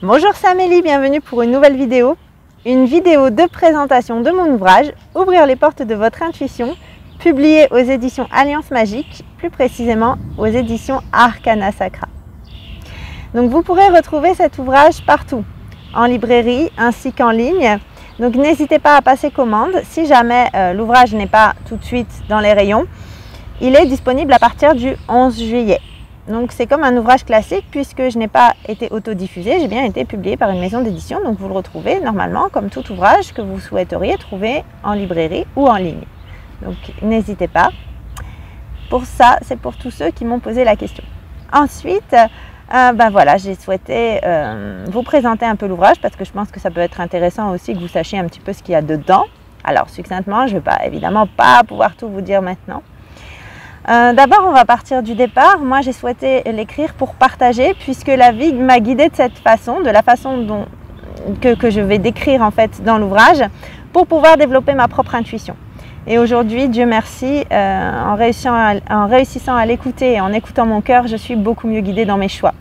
Bonjour, c'est Amélie, bienvenue pour une nouvelle vidéo. Une vidéo de présentation de mon ouvrage « Ouvrir les portes de votre intuition » publié aux éditions Alliance Magique, plus précisément aux éditions Arcana Sacra. Donc vous pourrez retrouver cet ouvrage partout, en librairie ainsi qu'en ligne. Donc n'hésitez pas à passer commande. Si jamais l'ouvrage n'est pas tout de suite dans les rayons, il est disponible à partir du 11 juillet. Donc c'est comme un ouvrage classique puisque je n'ai pas été autodiffusé, j'ai bien été publié par une maison d'édition. Donc vous le retrouvez normalement comme tout ouvrage que vous souhaiteriez trouver en librairie ou en ligne. Donc n'hésitez pas. Pour ça, c'est pour tous ceux qui m'ont posé la question. Ensuite, voilà, j'ai souhaité vous présenter un peu l'ouvrage parce que je pense que ça peut être intéressant aussi que vous sachiez un petit peu ce qu'il y a dedans. Alors succinctement, je ne vais évidemment pas pouvoir tout vous dire maintenant. D'abord, on va partir du départ. Moi, j'ai souhaité l'écrire pour partager puisque la vie m'a guidée de cette façon, de la façon que je vais décrire en fait dans l'ouvrage pour pouvoir développer ma propre intuition. Et aujourd'hui, Dieu merci, en réussissant à l'écouter et en écoutant mon cœur, je suis beaucoup mieux guidée dans mes choix.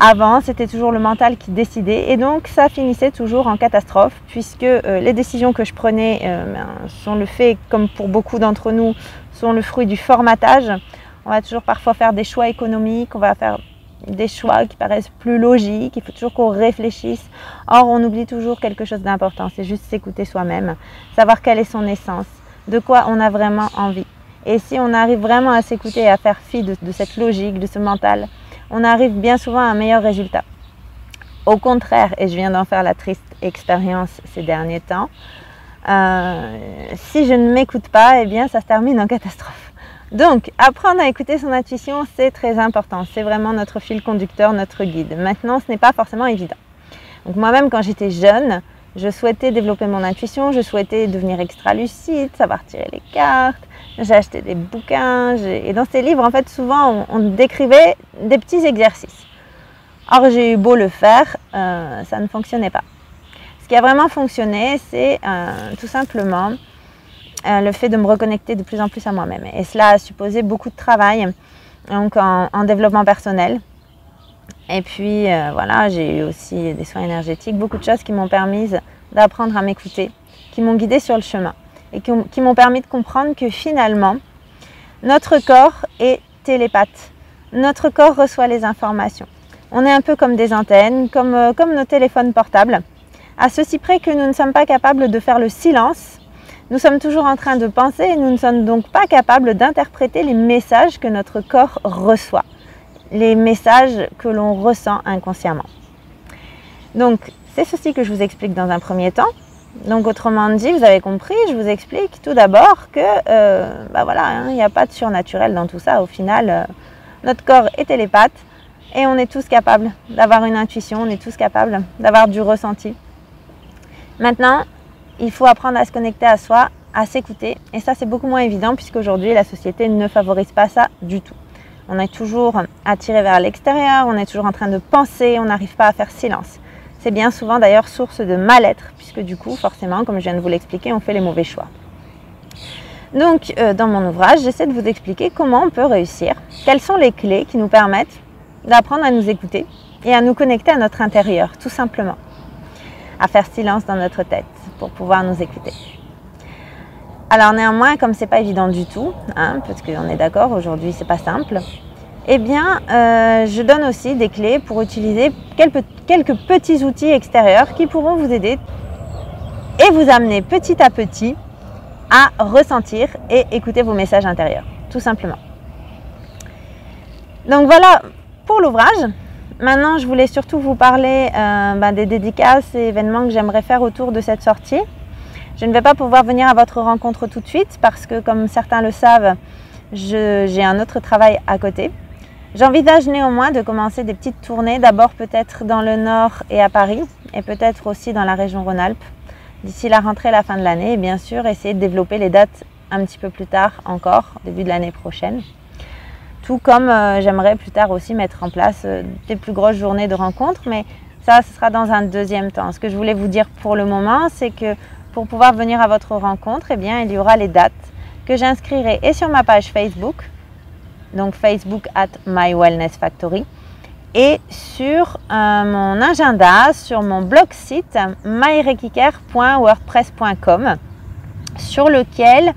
Avant, c'était toujours le mental qui décidait et donc ça finissait toujours en catastrophe puisque les décisions que je prenais sont le fait, comme pour beaucoup d'entre nous, sont le fruit du formatage. On va toujours parfois faire des choix économiques, on va faire des choix qui paraissent plus logiques, il faut toujours qu'on réfléchisse. Or, on oublie toujours quelque chose d'important, c'est juste s'écouter soi-même, savoir quelle est son essence, de quoi on a vraiment envie. Et si on arrive vraiment à s'écouter et à faire fi de cette logique, de ce mental, on arrive bien souvent à un meilleur résultat. Au contraire, et je viens d'en faire la triste expérience ces derniers temps, si je ne m'écoute pas, eh bien ça se termine en catastrophe. Donc, apprendre à écouter son intuition, c'est très important. C'est vraiment notre fil conducteur, notre guide. Maintenant, ce n'est pas forcément évident. Donc moi-même, quand j'étais jeune, je souhaitais développer mon intuition, je souhaitais devenir extra lucide, savoir tirer les cartes. J'ai acheté des bouquins et dans ces livres, en fait, souvent, on décrivait des petits exercices. Or, j'ai eu beau le faire, ça ne fonctionnait pas. Ce qui a vraiment fonctionné, c'est tout simplement le fait de me reconnecter de plus en plus à moi-même. Et cela a supposé beaucoup de travail donc en développement personnel. Et puis, voilà, j'ai eu aussi des soins énergétiques, beaucoup de choses qui m'ont permis d'apprendre à m'écouter, qui m'ont guidée sur le chemin et qui m'ont permis de comprendre que finalement, notre corps est télépathe. Notre corps reçoit les informations. On est un peu comme des antennes, comme nos téléphones portables, à ceci près que nous ne sommes pas capables de faire le silence. Nous sommes toujours en train de penser et nous ne sommes donc pas capables d'interpréter les messages que notre corps reçoit, les messages que l'on ressent inconsciemment. Donc, c'est ceci que je vous explique dans un premier temps. Donc, autrement dit, vous avez compris, je vous explique tout d'abord que, il n'y a pas de surnaturel dans tout ça. Au final, notre corps est télépathe et on est tous capables d'avoir une intuition, on est tous capables d'avoir du ressenti. Maintenant, il faut apprendre à se connecter à soi, à s'écouter. Et ça, c'est beaucoup moins évident puisqu'aujourd'hui, la société ne favorise pas ça du tout. On est toujours attiré vers l'extérieur, on est toujours en train de penser, on n'arrive pas à faire silence. C'est bien souvent d'ailleurs source de mal-être, puisque du coup, forcément, comme je viens de vous l'expliquer, on fait les mauvais choix. Donc, dans mon ouvrage, j'essaie de vous expliquer comment on peut réussir, quelles sont les clés qui nous permettent d'apprendre à nous écouter et à nous connecter à notre intérieur, tout simplement. À faire silence dans notre tête pour pouvoir nous écouter. Alors néanmoins, comme c'est pas évident du tout, parce qu'on est d'accord, aujourd'hui c'est pas simple, eh bien je donne aussi des clés pour utiliser quelques petits outils extérieurs qui pourront vous aider et vous amener petit à petit à ressentir et écouter vos messages intérieurs, tout simplement. Donc voilà pour l'ouvrage. Maintenant, je voulais surtout vous parler des dédicaces et événements que j'aimerais faire autour de cette sortie. Je ne vais pas pouvoir venir à votre rencontre tout de suite parce que, comme certains le savent, j'ai un autre travail à côté. J'envisage néanmoins de commencer des petites tournées, d'abord peut-être dans le Nord et à Paris, et peut-être aussi dans la région Rhône-Alpes, d'ici la rentrée, la fin de l'année, et bien sûr essayer de développer les dates un petit peu plus tard encore, début de l'année prochaine. Tout comme j'aimerais plus tard aussi mettre en place des plus grosses journées de rencontres, mais ça, ce sera dans un deuxième temps. Ce que je voulais vous dire pour le moment, c'est que pour pouvoir venir à votre rencontre, eh bien, il y aura les dates que j'inscrirai et sur ma page Facebook, donc Facebook @MyWellnessFactory, et sur mon agenda, sur mon blog site myreikicare.wordpress.com, sur lequel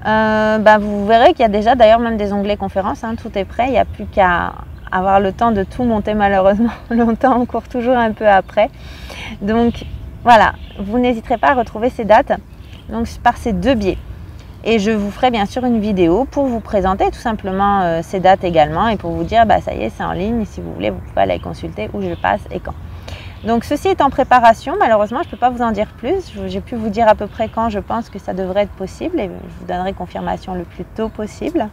vous verrez qu'il y a déjà d'ailleurs même des onglets conférences, hein, tout est prêt, il n'y a plus qu'à avoir le temps de tout monter malheureusement, longtemps, on court toujours un peu après. Donc voilà, vous n'hésiterez pas à retrouver ces dates donc, par ces deux biais. Et je vous ferai bien sûr une vidéo pour vous présenter tout simplement ces dates également et pour vous dire ça y est, c'est en ligne, si vous voulez vous pouvez aller consulter où je passe et quand. Donc ceci est en préparation, malheureusement je ne peux pas vous en dire plus, j'ai pu vous dire à peu près quand je pense que ça devrait être possible et je vous donnerai confirmation le plus tôt possible.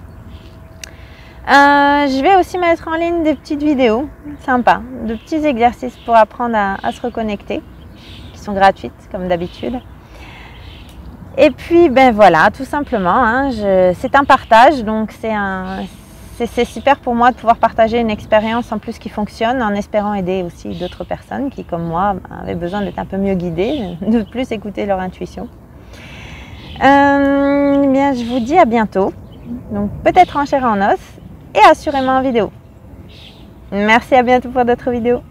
Je vais aussi mettre en ligne des petites vidéos sympas, de petits exercices pour apprendre à se reconnecter, qui sont gratuites comme d'habitude. Et puis voilà, tout simplement, hein, c'est un partage, donc c'est super pour moi de pouvoir partager une expérience en plus qui fonctionne, en espérant aider aussi d'autres personnes qui, comme moi, avaient besoin d'être un peu mieux guidées, de plus écouter leur intuition. Je vous dis à bientôt, donc peut-être en chair et en os, et assurément en vidéo. Merci, à bientôt pour d'autres vidéos.